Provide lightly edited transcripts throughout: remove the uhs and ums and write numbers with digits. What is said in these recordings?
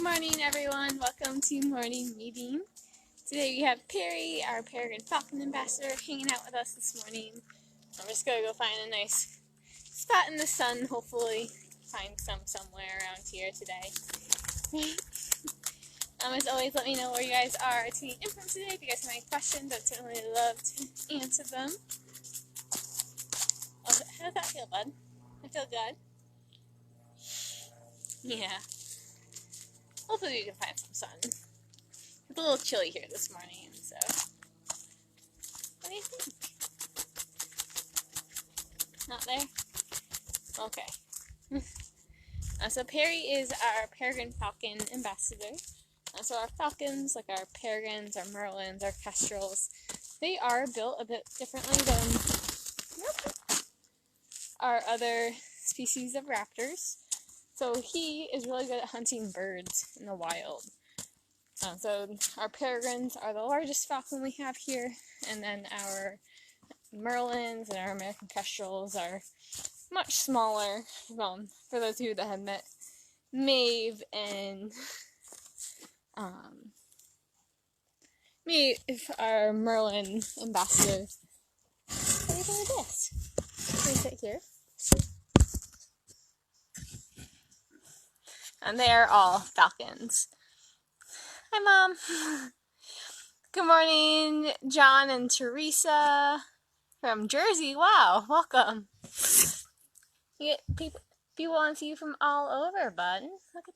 Good morning, everyone. Welcome to morning meeting. Today we have Perry, our Peregrine Falcon ambassador, hanging out with us this morning. I'm just going to go find a nice spot in the sun, hopefully find some somewhere around here today. As always, let me know where you guys are tuning in from today. If you guys have any questions, I'd certainly love to answer them. Oh, how does that feel, bud? I feel good. Yeah. Hopefully we can find some sun. It's a little chilly here this morning, so what do you think? Not there? Okay. So Perry is our Peregrine Falcon ambassador. So our falcons, like our peregrines, our merlins, our kestrels, they are built a bit differently than our other species of raptors. So he is really good at hunting birds in the wild. So our peregrines are the largest falcon we have here, and then our merlins and our American kestrels are much smaller. Well, for those of you that have met Maeve and our merlin ambassador. What do you think of this? Can we sit here? And they are all falcons. Hi, Mom. Good morning, John and Teresa from Jersey. Wow, welcome. You get people want to see you from all over, bud. Look at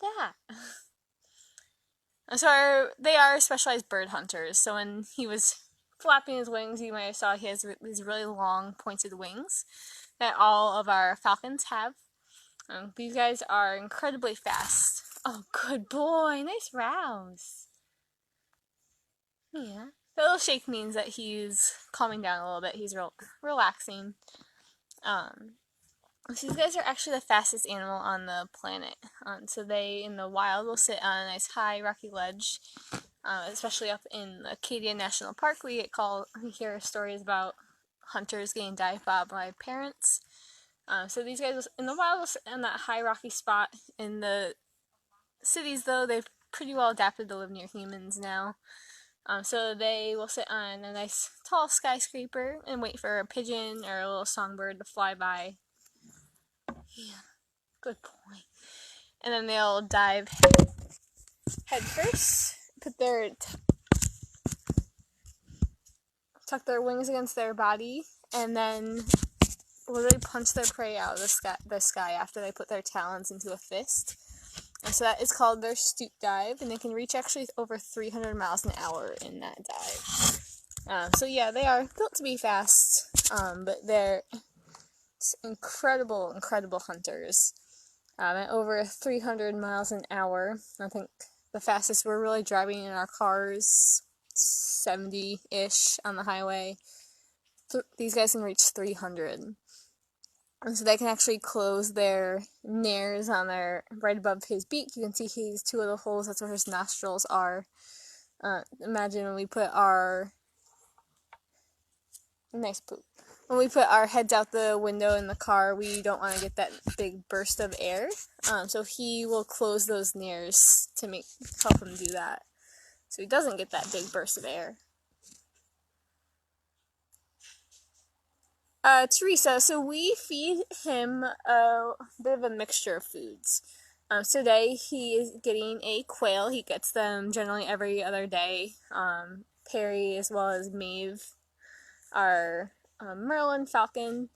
that. So they are specialized bird hunters. So when he was flapping his wings, you might have saw he has these really long pointed wings that all of our falcons have. These guys are incredibly fast. Oh, good boy. Nice rouse. Yeah. The little shake means that he's calming down a little bit. He's relaxing. So these guys are actually the fastest animal on the planet. So they, in the wild, will sit on a nice high rocky ledge, especially up in Acadia National Park. We hear stories about hunters getting dive-bombed by parents. So these guys in the wild will sit on that high rocky spot. In the cities, though, they've pretty well adapted to live near humans now. So they will sit on a nice tall skyscraper and wait for a pigeon or a little songbird to fly by. Yeah, good point. And then they'll dive head first, tuck their wings against their body, and then literally punch their prey out of the sky after they put their talons into a fist. And so that is called their stoop dive, and they can reach actually over 300 miles an hour in that dive. So yeah, they are built to be fast, but they're incredible hunters. At over 300 miles an hour. I think the fastest we're really driving in our cars, 70-ish on the highway. These guys can reach 300. And so they can actually close their nares on right above his beak. You can see he's two little holes. That's where his nostrils are. Imagine when we put our When we put our heads out the window in the car, we don't want to get that big burst of air. So he will close those nares to help him do that. So he doesn't get that big burst of air. Teresa, so we feed him a bit of a mixture of foods. So today he is getting a quail. He gets them generally every other day. Perry, as well as Maeve, our merlin falcon,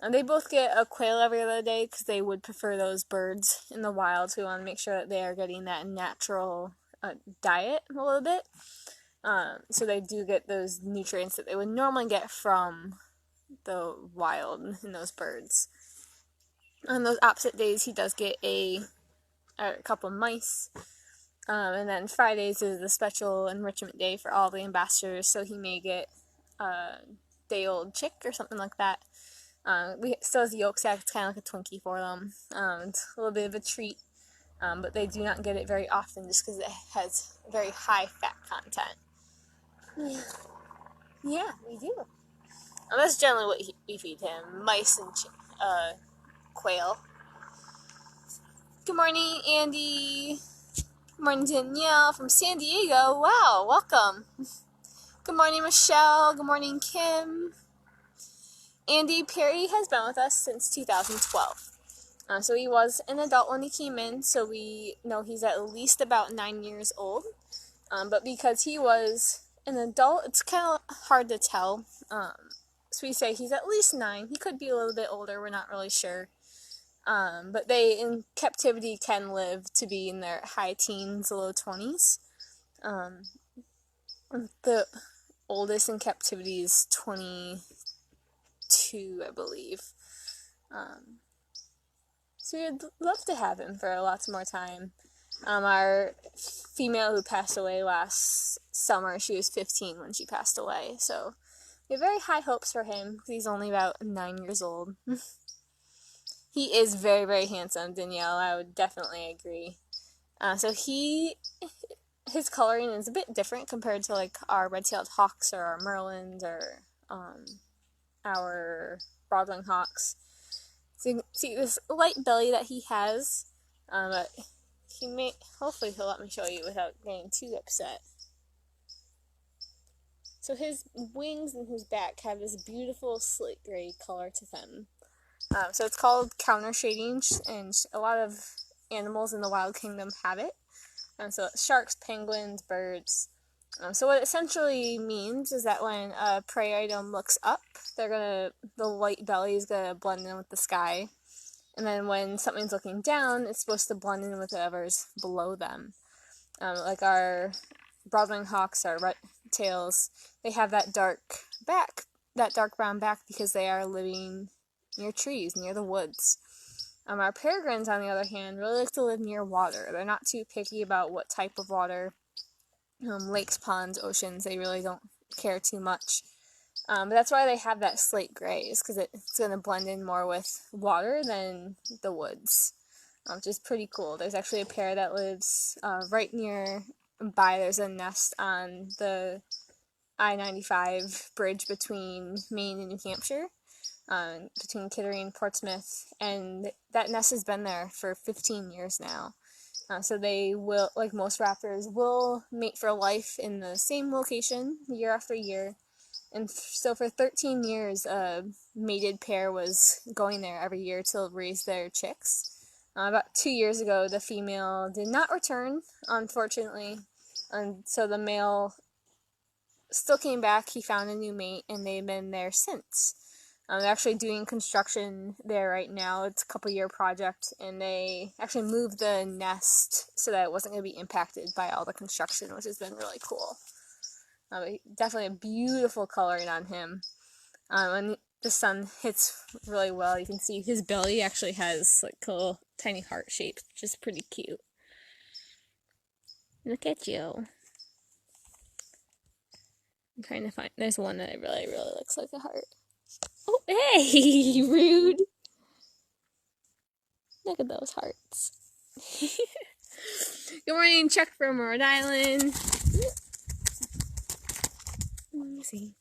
and they both get a quail every other day because they would prefer those birds in the wild. So we want to make sure that they are getting that natural diet a little bit. So they do get those nutrients that they would normally get from the wild in those birds. On those opposite days, he does get a couple mice. And then Fridays is the special enrichment day for all the ambassadors, so he may get a day-old chick or something like that. We still has the yolk sack. It's kind of like a Twinkie for them. It's a little bit of a treat, but they do not get it very often just because it has very high fat content. Yeah, we do. And that's generally what we feed him: mice and quail. Good morning, Andy. Good Good morning, Danielle from San Diego. Wow, welcome. Good morning, Michelle. Good morning, Kim. Andy Perry has been with us since 2012. So he was an adult when he came in, so we know he's at least about 9 years old. But because he was an adult, it's kind of hard to tell. So we say he's at least 9. He could be a little bit older, we're not really sure. But they, in captivity, can live to be in their high teens, low 20s. The oldest in captivity is 22, I believe. So we'd love to have him for lots more time. Our female who passed away last summer, she was 15 when she passed away. So we have very high hopes for him because he's only about 9 years old. He is very, very handsome, Danielle. I would definitely agree. So his coloring is a bit different compared to like our red-tailed hawks or our merlins or our broadwing hawks. So you can see this light belly that he has. But hopefully he'll let me show you without getting too upset. So his wings and his back have this beautiful slate gray color to them. So it's called counter shading, and a lot of animals in the wild kingdom have it. So sharks, penguins, birds. So what it essentially means is that when a prey item looks up, the light belly is gonna blend in with the sky, and then when something's looking down, it's supposed to blend in with whatever's below them. Like our broadwing hawks, our red tails, they have that dark brown back because they are living near trees, near the woods. Our peregrines, on the other hand, really like to live near water. They're not too picky about what type of water. Lakes, ponds, oceans, they really don't care too much. But that's why they have that slate gray, is because it's going to blend in more with water than the woods, which is pretty cool. There's actually a pair that lives right nearby. There's a nest on the I-95 bridge between Maine and New Hampshire. Between Kittery and Portsmouth, and that nest has been there for 15 years now. So they will, like most raptors, will mate for life in the same location year after year. And so for 13 years, a mated pair was going there every year to raise their chicks. About 2 years ago, the female did not return, unfortunately, and so the male still came back. He found a new mate, and they've been there since. They're actually doing construction there right now. It's a couple-year project, and they actually moved the nest so that it wasn't going to be impacted by all the construction, which has been really cool. Definitely a beautiful coloring on him. When the sun hits really well, you can see his belly actually has like a little tiny heart shape, which is pretty cute. Look at you. I'm trying to find, there's one that really, really looks like a heart. Oh, hey, rude. Look at those hearts. Good morning, Chuck from Rhode Island. Let me see.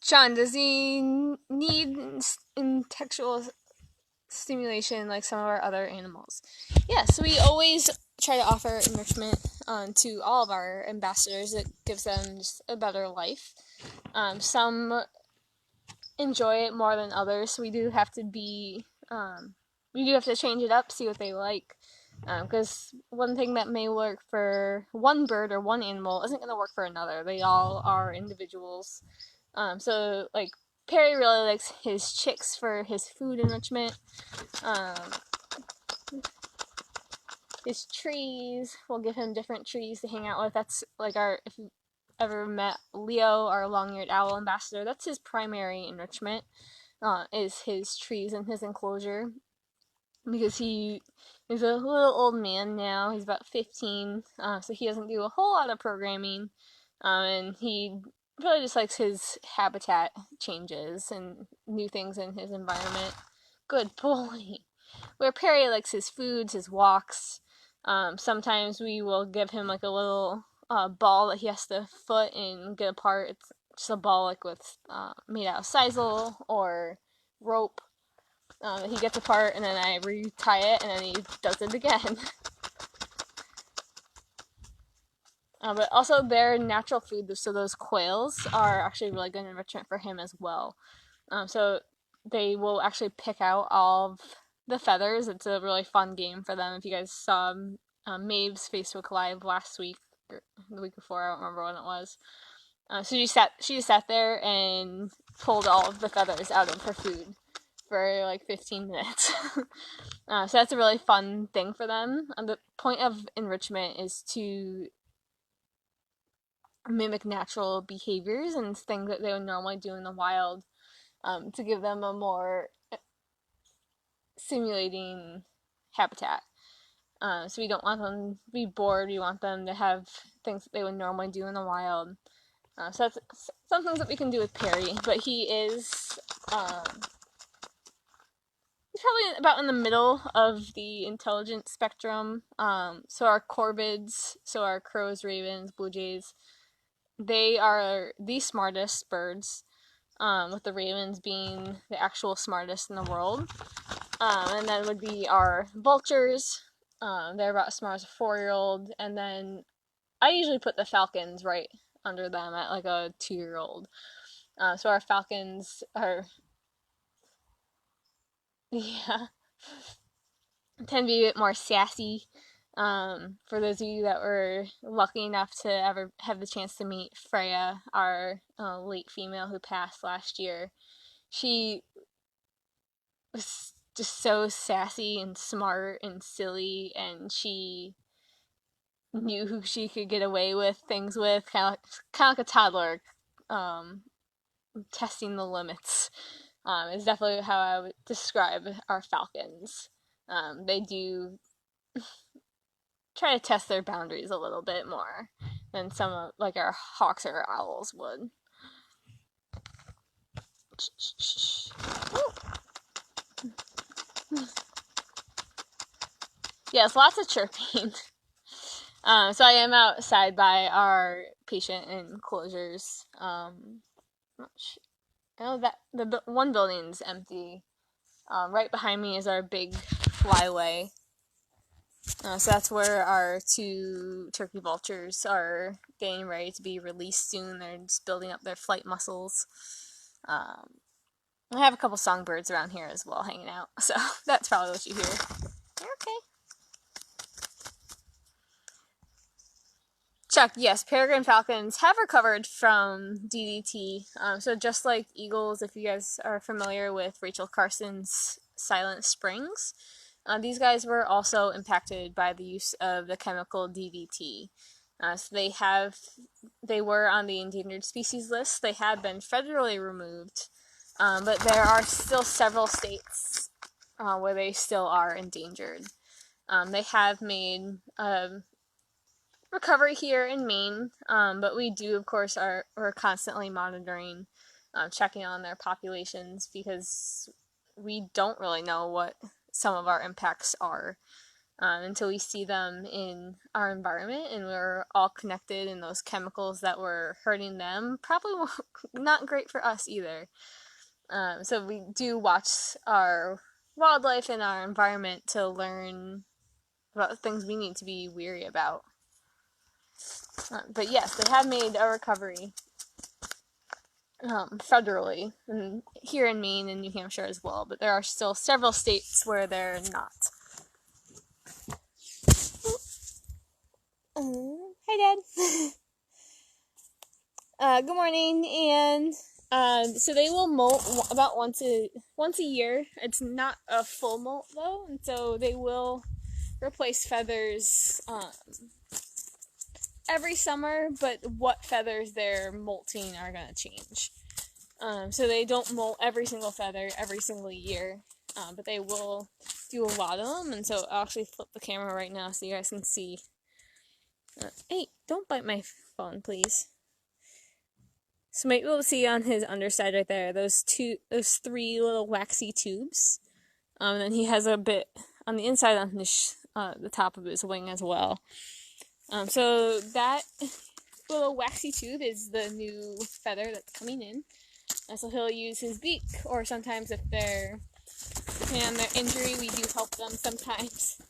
John, does he need intellectual stimulation like some of our other animals? Yes, we always try to offer enrichment to all of our ambassadors. It gives them just a better life. Some enjoy it more than others, so we do have to change it up, see what they like, because one thing that may work for one bird or one animal isn't going to work for another. They all are individuals. So like Perry really likes his chicks for his food enrichment. His trees, we'll give him different trees to hang out with. That's like if you ever met Leo, our long-eared owl ambassador, that's his primary enrichment, is his trees in his enclosure. Because he's a little old man now, he's about 15, so he doesn't do a whole lot of programming, and he really just likes his habitat changes and new things in his environment. Good boy. Where Perry likes his foods, his walks. Sometimes we will give him like a little ball that he has to foot and get apart. It's just a ball like with made out of sisal or rope. He gets apart, and then I retie it, and then he does it again. But also their natural food, so those quails are actually really good enrichment for him as well. So they will actually pick out all of the feathers. It's a really fun game for them. If you guys saw Maeve's Facebook Live last week, or the week before, I don't remember when it was. So she sat there and pulled all of the feathers out of her food for like 15 minutes. So that's a really fun thing for them. The point of enrichment is to mimic natural behaviors and things that they would normally do in the wild, to give them a more simulating habitat. So we don't want them to be bored. We want them to have things that they would normally do in the wild. So that's some things that we can do with Perry, but he's probably about in the middle of the intelligence spectrum. So our corvids, so our crows, ravens, blue jays, they are the smartest birds, with the ravens being the actual smartest in the world. And then would be our vultures. They're about as smart as a 4-year-old. And then I usually put the falcons right under them at like a 2-year-old. So our falcons are, yeah, tend to be a bit more sassy. For those of you that were lucky enough to ever have the chance to meet Freya, our late female who passed last year, she was just so sassy and smart and silly, and she knew who she could get away with things with, kind of like a toddler, testing the limits. Is definitely how I would describe our falcons. They do try to test their boundaries a little bit more than some of like our hawks or owls would. Yes, lots of chirping. So I am outside by our patient enclosures. I know that the one building's empty. Right behind me is our big flyway. So that's where our 2 turkey vultures are getting ready to be released soon. They're just building up their flight muscles. I have a couple songbirds around here as well hanging out, so that's probably what you hear. Okay. Chuck, yes, peregrine falcons have recovered from DDT. So just like eagles, if you guys are familiar with Rachel Carson's Silent Springs, these guys were also impacted by the use of the chemical DDT. So they were on the endangered species list. They have been federally removed, but there are still several states where they still are endangered. They have made recovery here in Maine, but we do, of course, we're constantly monitoring, checking on their populations, because we don't really know what some of our impacts are until we see them in our environment and we're all connected, and those chemicals that were hurting them probably not great for us either. So we do watch our wildlife and our environment to learn about things we need to be weary about. But yes, they have made a recovery federally, and here in Maine and New Hampshire as well, but there are still several states where they're not. Hi, Dad. Good morning. And so they will molt about once a year. It's not a full molt though, and so they will replace feathers every summer, but what feathers they're molting are going to change. So they don't molt every single feather every single year, but they will do a lot of them, and so I'll actually flip the camera right now so you guys can see. Hey, don't bite my phone, please. So you might be able to see on his underside right there, those 3 little waxy tubes. And then he has a bit on the inside on his the top of his wing as well. So that little waxy tube is the new feather that's coming in. And so he'll use his beak, or sometimes if they're Depending on their injury, we do help them sometimes.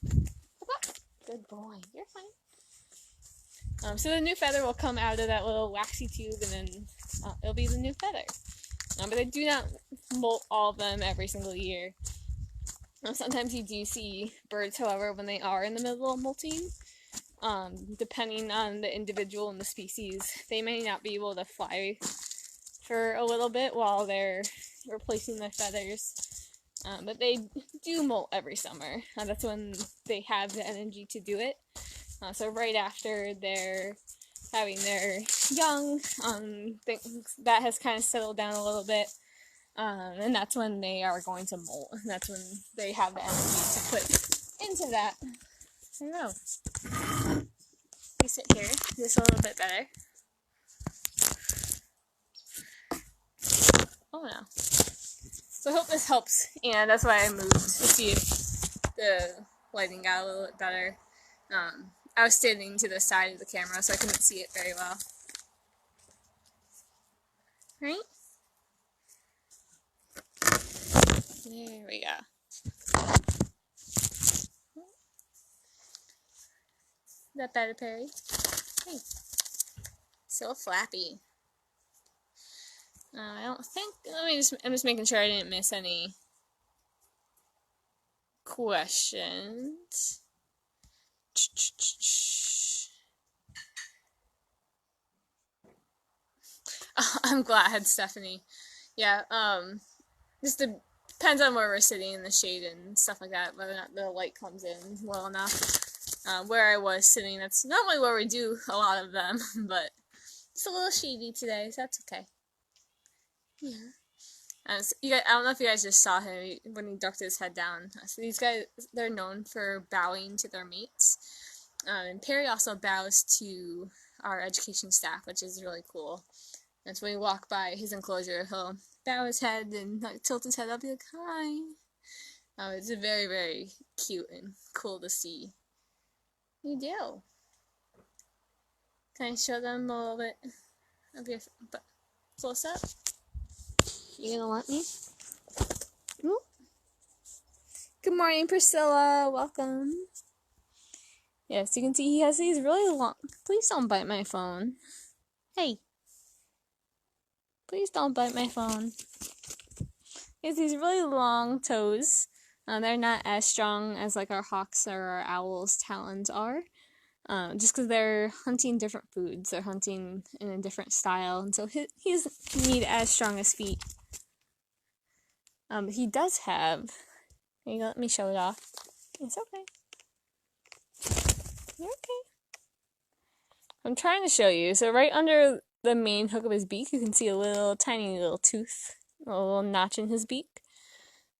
Good boy, you're fine. So the new feather will come out of that little waxy tube, and then it'll be the new feather. But I do not molt all of them every single year. Sometimes you do see birds, however, when they are in the middle of molting, depending on the individual and the species, they may not be able to fly for a little bit while they're replacing their feathers. But they do molt every summer. That's when they have the energy to do it. So right after they're having their young, that has kind of settled down a little bit. And that's when they are going to molt. And that's when they have the energy to put into that. I don't know. We sit here, just a little bit better. Oh no. So I hope this helps, and that's why I moved to see if the lighting got a little bit better. I was standing to the side of the camera, so I couldn't see it very well. Right? There we go. Is that better, Perry? Hey. So flappy. I don't think. I'm just making sure I didn't miss any questions. I'm glad, Stephanie. Yeah, just depends on where we're sitting in the shade and stuff like that, whether or not the light comes in well enough. Where I was sitting, that's normally where we do a lot of them, but it's a little shady today, so that's okay. Yeah. I don't know if you guys just saw him when he ducked his head down. So these guys, they're known for bowing to their mates. And Perry also bows to our education staff, which is really cool. And so when we walk by his enclosure, he'll bow his head and tilt his head up, be like, hi. It's very, very cute and cool to see. You do. Can I show them a little bit of your close up? You gonna let me? Ooh. Good morning, Priscilla. Welcome. Yes, you can see he has these really long. Please don't bite my phone. Hey. Please don't bite my phone. He has these really long toes. They're not as strong as like our hawks or our owl's talons are. Just because they're hunting different foods. They're hunting in a different style. And so he doesn't need as strong as feet. He does have. Here you go, let me show it off. It's okay. You're okay. I'm trying to show you. So right under the main hook of his beak, you can see a little tiny little tooth, a little notch in his beak.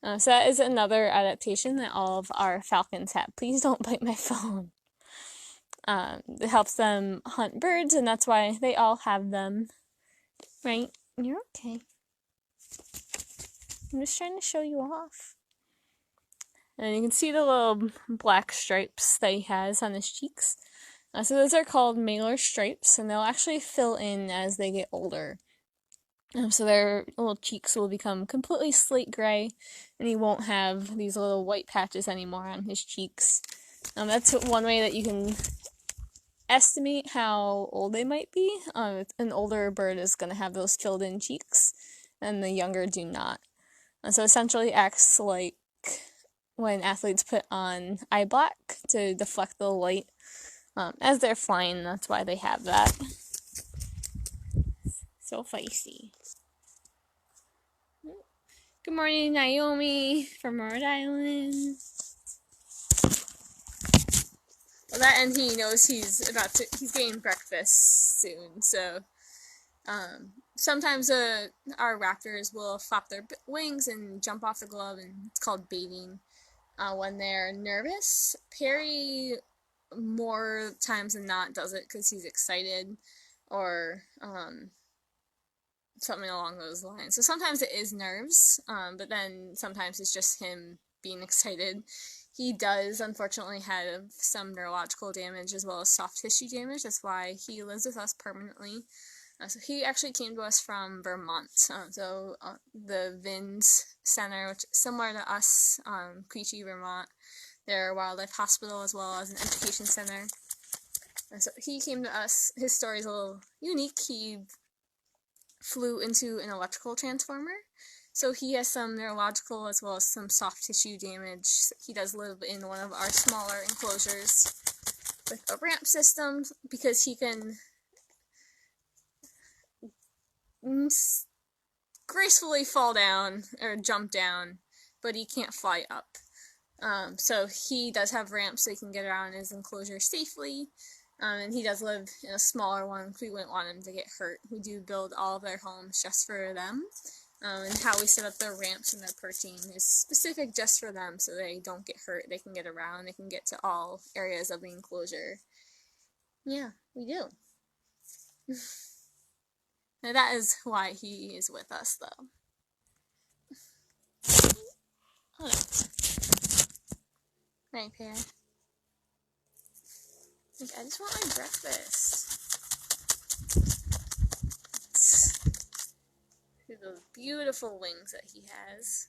So that is another adaptation that all of our falcons have. Please don't bite my phone. It helps them hunt birds, and that's why they all have them. Right? You're okay. I'm just trying to show you off. And you can see the little black stripes that he has on his cheeks. So those are called malar stripes, and they'll actually fill in as they get older. So their little cheeks will become completely slate gray, and he won't have these little white patches anymore on his cheeks. That's one way that you can estimate how old they might be. An older bird is going to have those filled in cheeks, and the younger do not. So essentially acts like when athletes put on eye black to deflect the light as they're flying. That's why they have that. So feisty. Good morning, Naomi from Rhode Island. Well, that and he knows he's getting breakfast soon, so sometimes our raptors will flap their wings and jump off the glove, and it's called baiting when they're nervous. Perry, more times than not, does it because he's excited or something along those lines. So sometimes it is nerves, but then sometimes it's just him being excited. He does, unfortunately, have some neurological damage as well as soft tissue damage. That's why he lives with us permanently. So he actually came to us from Vermont. The Vins Center, which is similar to us, Quechee, Vermont. Their wildlife hospital as well as an education center. And so he came to us. His story is a little unique. He flew into an electrical transformer. So he has some neurological as well as some soft tissue damage. He does live in one of our smaller enclosures with a ramp system because he can gracefully fall down or jump down, but he can't fly up. So he does have ramps so he can get around his enclosure safely. And he does live in a smaller one because we wouldn't want him to get hurt. We do build all of their homes just for them. And how we set up their ramps and their perching is specific just for them so they don't get hurt. They can get around. They can get to all areas of the enclosure. Yeah, we do. Now that is why he is with us, though. Oh, no. Right, Pear. I just want my breakfast. See those beautiful wings that he has.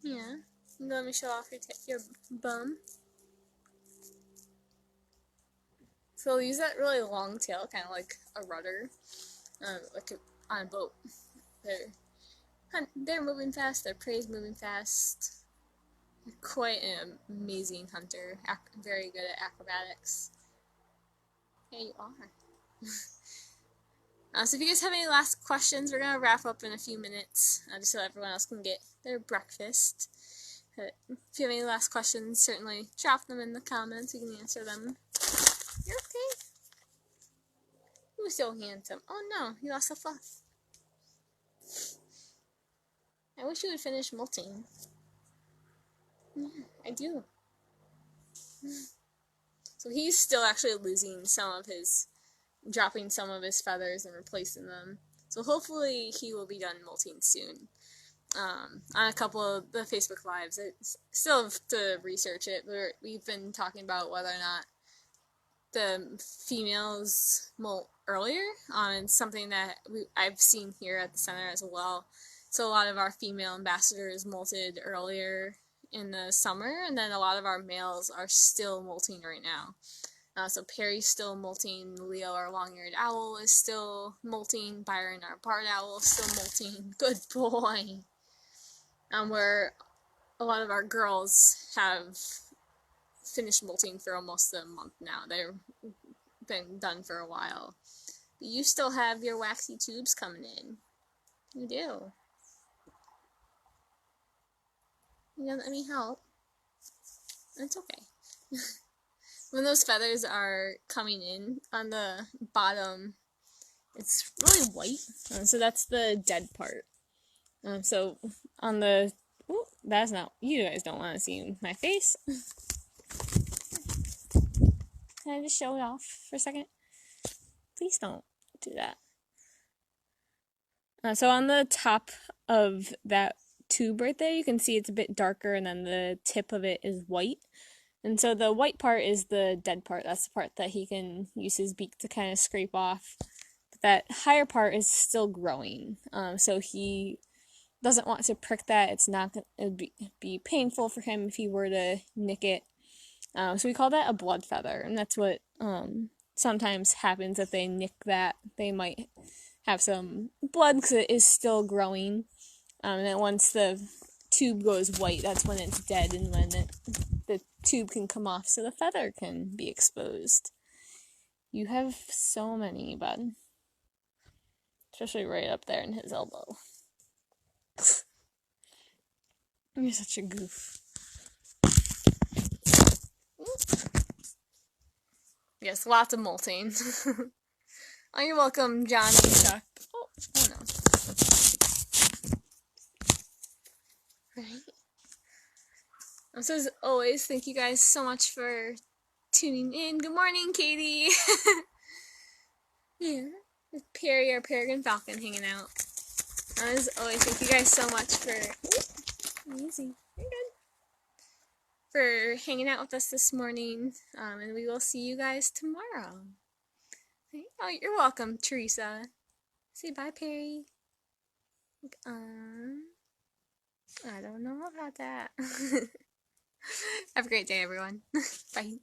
Yeah. Let me show off your bum. So he'll use that really long tail, kind of like a rudder, like on a boat. They're moving fast. Their prey's moving fast. Quite an amazing hunter. Very good at acrobatics. Yeah, you are. So if you guys have any last questions, we're going to wrap up in a few minutes, just so everyone else can get their breakfast. But if you have any last questions, certainly drop them in the comments. We can answer them. You're okay. He was so handsome. Oh no, he lost the fluff. I wish you would finish molting. Yeah, I do. So he's still actually losing dropping some of his feathers and replacing them. So hopefully he will be done molting soon. On a couple of the Facebook Lives, I still have to research it, but we've been talking about whether or not the females molt earlier. It's something that I've seen here at the center as well. So a lot of our female ambassadors molted earlier in the summer, and then a lot of our males are still molting right now. So Perry's still molting, Leo, our long-eared owl, is still molting, Byron, our barred owl, is still molting. Good boy! Where a lot of our girls have finished molting for almost a month now. They've been done for a while. But you still have your waxy tubes coming in. You do. You don't let me help. It's okay. When those feathers are coming in on the bottom, it's really white. So that's the dead part. So on the... Ooh, that's not... You guys don't want to see my face. Can I just show it off for a second? Please don't do that. So on the top of that tube right there, you can see it's a bit darker, and then the tip of it is white. And so the white part is the dead part. That's the part that he can use his beak to kind of scrape off. But that higher part is still growing. So he doesn't want to prick that. It's not going to be painful for him if he were to nick it. So we call that a blood feather. And that's what sometimes happens if they nick that. They might have some blood because it is still growing. And then once the tube goes white, that's when it's dead and when the tube can come off so the feather can be exposed. You have so many, bud. Especially right up there in his elbow. You're such a goof. Yes, lots of molting. Oh, you're welcome, Johnny Chuck. Oh no. Right. So as always, thank you guys so much for tuning in. Good morning, Katie. Yeah, with Perry, our peregrine falcon, hanging out. As always, thank you guys so much for easy. You're good. For hanging out with us this morning. And we will see you guys tomorrow. Oh, you're welcome, Teresa. Say bye, Perry. Um, I don't know about that. Have a great day, everyone. Bye.